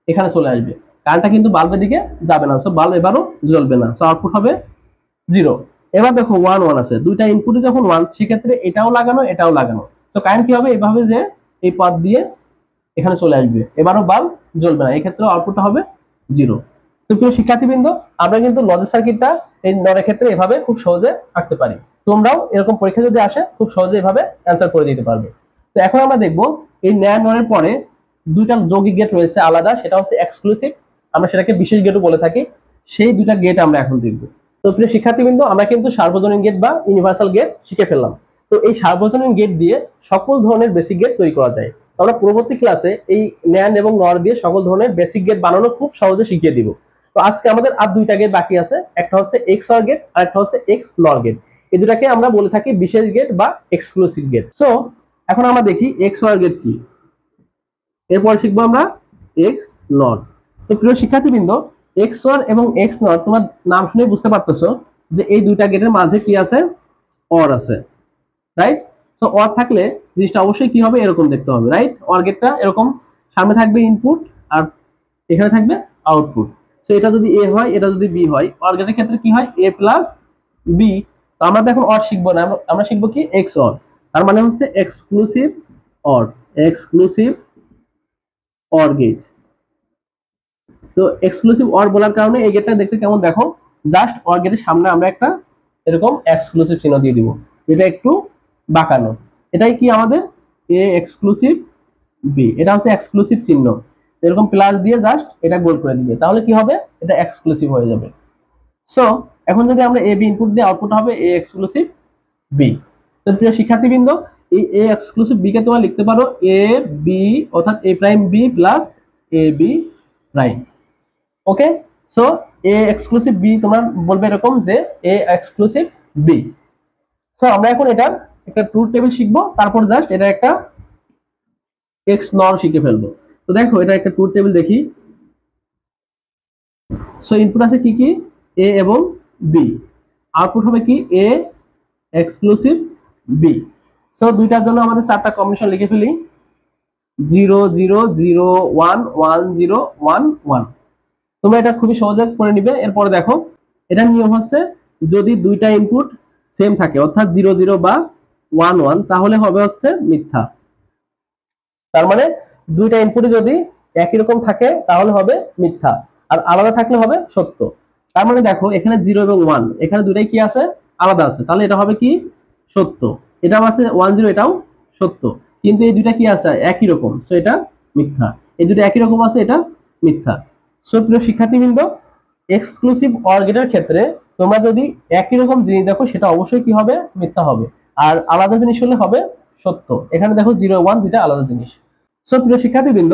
এখানে চলে আসবে, কারেন্টটা কিন্তু বাল্বের দিকে যাবে না। সো বাল্ব এবারও জ্বলবে না, সো আউটপুট হবে 0। এবার দেখো 1 1 আছে, দুইটা ইনপুটই যখন 1, সেক্ষেত্রে এটাও লাগানো এটাও লাগানো। সো কারেন্ট কি হবে? এভাবে যে এই পাত দিয়ে এখানে চলে আসবে, এবারও বাল্ব জ্বলবে না, এক্ষেত্রে আউটপুটটা হবে 0। তো প্রিয় শিক্ষার্থীবৃন্দ, আমরা কিন্তু লজিক সার্কিটটা এই নরের ক্ষেত্রে এভাবে খুব সহজে আঁকতে পারি। তোমরাও এরকম পরীক্ষা যদি আসে খুব সহজে এভাবে অ্যান্সার করে দিতে পারবে। তো এখন আমরা দেখব এই ন্যান্ড নরের পরে দুইটা যৌগিক গেট রয়েছে আলাদা, সেটা হচ্ছে এক্সক্লুসিভ, আমরা সেটাকে বিশেষ গেটও বলে থাকি। সেই দুইটা গেট আমরা এখন দেখব। তো প্রিয় শিক্ষার্থীবৃন্দ, আমরা কিন্তু সার্বজনীন গেট বা ইউনিভার্সাল গেট শিখে ফেললাম। তো এই সার্বজনীন গেট দিয়ে সকল ধরনের বেসিক গেট তৈরি করা যায়। তো আমরা পরবর্তী ক্লাসে এই ন্যান্ড এবং নর দিয়ে সকল ধরনের বেসিক গেট বানানো খুব সহজে শিখিয়ে দিব। তো আজকে আমাদের আর দুইটা গেট বাকি আছে, একটা হচ্ছে এক্স অর গেট আর একটা হচ্ছে এক্স নর গেট। এই দুটাকে আমরা বলে থাকি বিশেষ গেট বা এক্সক্লুসিভ গেট। সো এখন আমরা দেখি এক্স অর গেট কি, এরপর শিখবো আমরা এক্স নর। তো প্রিয় শিক্ষার্থীবৃন্দ, এক্স অর এবং এক্স নর তোমার নাম শুনে বুঝতে পারতেছো যে এই দুইটা গেটের মাঝে কি আছে, অর আছে, রাইট? সো অর থাকলে জিনিসটা অবশ্যই কি হবে, এরকম দেখতে হবে, রাইট? অর গেটটা এরকম সামনে থাকবে ইনপুট আর এখানে থাকবে আউটপুট। সো এটা যদি এ হয়, এটা যদি বি হয়, অর গেটের ক্ষেত্রে কি হয়, এ প্লাস বি। তো আমরা তো এখন অর শিখবো না, আমরা শিখবো কি এক্স অর। তার মানে হচ্ছে exclusive or, exclusive or gate. তো এক্সক্লুসিভ অর বলার কারণে এই গেটটা দেখতে কেমন দেখো, জাস্ট অর গেটের সামনে আমরা একটা এরকম এক্সক্লুসিভ চিহ্ন দিয়ে দিব, যেটা একটু বাঁকানো। এটাই কি আমাদের এ এক্সক্লুসিভ বি, এটা হচ্ছে এক্সক্লুসিভ চিহ্ন। এরকম প্লাস দিয়ে জাস্ট এটা গোল করে দিবে, তাহলে কি হবে, এটা এক্সক্লুসিভ হয়ে যাবে। সো এখন যদি আমরা এ বি ইনপুট দিয়ে আউটপুট হবে এ এক্সক্লুসিভ বি। তো প্রিয় শিক্ষার্থীবৃন্দ, এই এ এক্সক্লুসিভ বি কে তোমরা লিখতে পারো এ বি, অর্থাৎ A prime B plus A B prime. Okay, so A exclusive B তোমার বলবে এরকম যে এ এক্সক্লুসিভ বি। সো আমরা এখন এটা একটা ট্রুথ টেবিল শিখবো, তারপর জাস্ট এটা একটা এক্স নর শিখে ফেলবো। তো দেখো এটা একটা ট্রুথ টেবিল দেখি। সো ইনপুট আছে কি কি, এ এবং বি, আউটপুট হবে কি এ এক্সক্লুসিভ বি। সো দুইটার জন্য আমাদের চারটা কম্বিনেশন লিখে ফেলি, 0 0 0 1 1 0 1 1। তোমরা এটা খুবই সহজে করে নিবে। এরপরে দেখো এটা নিয়ম হচ্ছে যদি দুইটা ইনপুট সেম থাকে, অর্থাৎ 0 0 বা 1 1, তাহলে হবে হচ্ছে মিথ্যা। তার মানে দুইটা ইনপুটে যদি একই রকম থাকে তাহলে হবে মিথ্যা, আর আলাদা থাকলে হবে সত্য। তার মানে দেখো এখানে 0 এবং 1, এখানে দুটাই কি আছে, আলাদা আছে, তাহলে এটা হবে কি সত্য। এটাও আছে 1 0, এটাও সত্য, কিন্তু এই দুইটা কি আছে একই রকম, সো এটা মিথ্যা। এই দুটো একই রকম আছে, এটা মিথ্যা। সো প্রিয় শিক্ষার্থীবৃন্দ, এক্সক্লুসিভ অর গেটের ক্ষেত্রে তোমরা যদি একই রকম জিনিস দেখো সেটা অবশ্যই কি হবে, মিথ্যা হবে, আর আলাদা জিনিস হলে হবে সত্য। এখানে দেখো 0 1 দুইটা আলাদা জিনিস। সো প্রিয় শিক্ষার্থীবৃন্দ,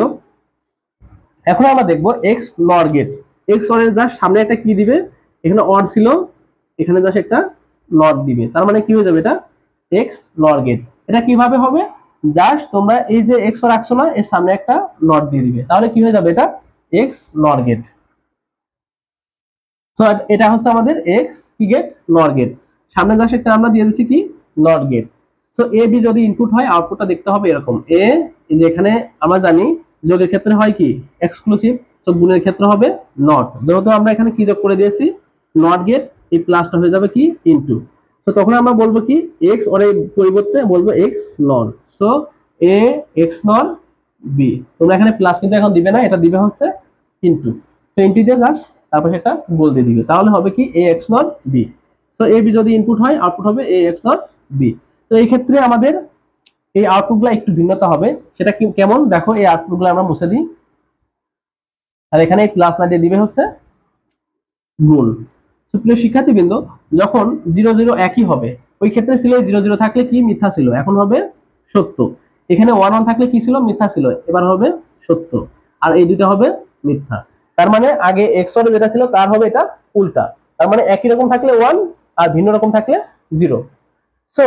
এখন আমরা দেখব এক্স নর গেট। এক্স অর এর জাস্ট সামনে একটা কি দিবে, এখানে অর ছিল, এখানে জাস্ট একটা নট দিবে, তার মানে কি হয়ে যাবে, এটা এক্স নর গেট। এটা কিভাবে হবে, জাস্ট তোমরা এই যে এক্স অর রাখছো না, এর সামনে একটা নট দিয়ে দিবে, তাহলে কি হয়ে যাবে, এটা এক্স নর গেট। সো এটা হচ্ছে আমাদের এক্স কি গেট, নর গেট। সামনে জাস্ট একটা আমরা দিয়ে দিচ্ছি কি not gate. So A B যদি ইনপুট হয়, আউটপুটটা দেখতে হবে এরকম, এ, এই যে এখানে আমরা জানি যোগের ক্ষেত্রে হয় কি এক্সক্লুসিভ, তো গুণের ক্ষেত্রে হবে নট। যেহেতু আমরা এখানে কি যোগ করে দিয়েছি, নট গেট, এই প্লাসটা হয়ে যাবে কি ইনটু। তো তখন আমরা বলবো কি এক্স অর এর পরিবর্তে বলবো এক্স নর। সো এ এক্স নর বি, তোমরা এখানে প্লাস কিন্তু এখন দিবে না, এটা দিবে হচ্ছে ইনটু। তো ইনটু দিয়ে জাস্ট তারপর সেটা গোল দিয়ে দিবে, তাহলে হবে কি A XNOR B. So A B যদি ইনপুট হয়, আউটপুট হবে এ এক্স নট বি। তো এই ক্ষেত্রে আমাদের এই আউটপুটগুলো একটু ভিন্নতা হবে, সেটা কি কেমন দেখো, এই আউটপুটগুলো আমরা মুছে দিই, আর এখানে এই প্লাস না দিয়ে দিবে হচ্ছে গুণ। সুপ্রিয় শিক্ষার্থীবৃন্দ, যখন 0 0 একই হবে, ওই ক্ষেত্রে ছিল 0 0 থাকলে কি মিথ্যা ছিল, এখন হবে সত্য। এখানে 1 1 থাকলে কি ছিল, মিথ্যা ছিল, এবার হবে সত্য, আর এই দুটো হবে মিথ্যা। তার মানে আগে এক্স অর যেটা ছিল তার হবে এটা উল্টা, তার মানে একই রকম থাকলে 1 আর ভিন্ন রকম থাকলে 0। সো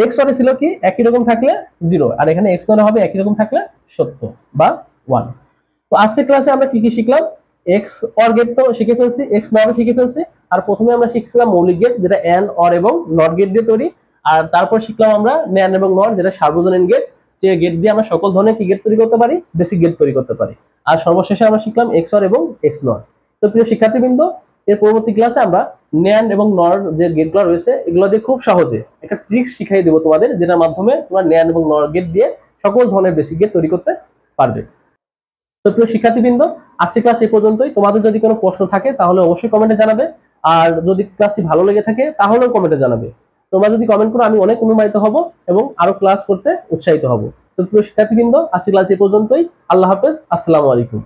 এক্স অর ছিল কি একই রকম থাকলে 0, আর এখানে এক্স অর হবে একই রকম থাকলে সত্য বা 1। তো আজকের ক্লাসে আমরা কি কি শিখলাম, এক্স অর গেট তো শিখে ফেলছি, এক্স নর শিখে ফেলছি, আর প্রথমে আমরা শিখছিলাম মৌলিক গেট যেটা এন্ড অর এবং নট গেট দিয়ে তৈরি, আর তারপর শিখলাম আমরা ন্যান্ড এবং নর যেটা সার্বজনীন গেট, যে গেট দিয়ে আমরা সকল ধরনের কি গেট তৈরি করতে পারি, বেসিক গেট তৈরি করতে পারি। আর সর্বশেষে আমরা শিখলাম এক্স অর এবং এক্স নর। তো প্রিয় শিক্ষার্থীবৃন্দ, এর পরবর্তী ক্লাসে আমরা ন্যান্ড এবং নর যে গেটগুলো রয়েছে এগুলো দিয়ে খুব সহজে একটা ট্রিক্স শিখিয়ে দেবো তোমাদের, যেটার মাধ্যমে তোমরা ন্যান্ড এবং নর গেট দিয়ে সকল ধরনের বেসিক গেট তৈরি করতে পারবে। তো প্রিয় শিক্ষার্থীবৃন্দ, আজকে ক্লাস এই পর্যন্তই। তোমাদের যদি কোনো প্রশ্ন থাকে তাহলে অবশ্যই কমেন্টে জানাবে, আর যদি ক্লাসটি ভালো লেগে থাকে তাহলেও কমেন্টে জানাবে। তোমরা যদি কমেন্ট করো আমি অনেক অনুপ্রাণিত হব এবং আরো ক্লাস করতে উৎসাহিত হব। তো প্রিয় শিক্ষার্থীবৃন্দ, আজকে ক্লাস এই পর্যন্তই। আল্লাহ হাফেজ, আসসালামু আলাইকুম।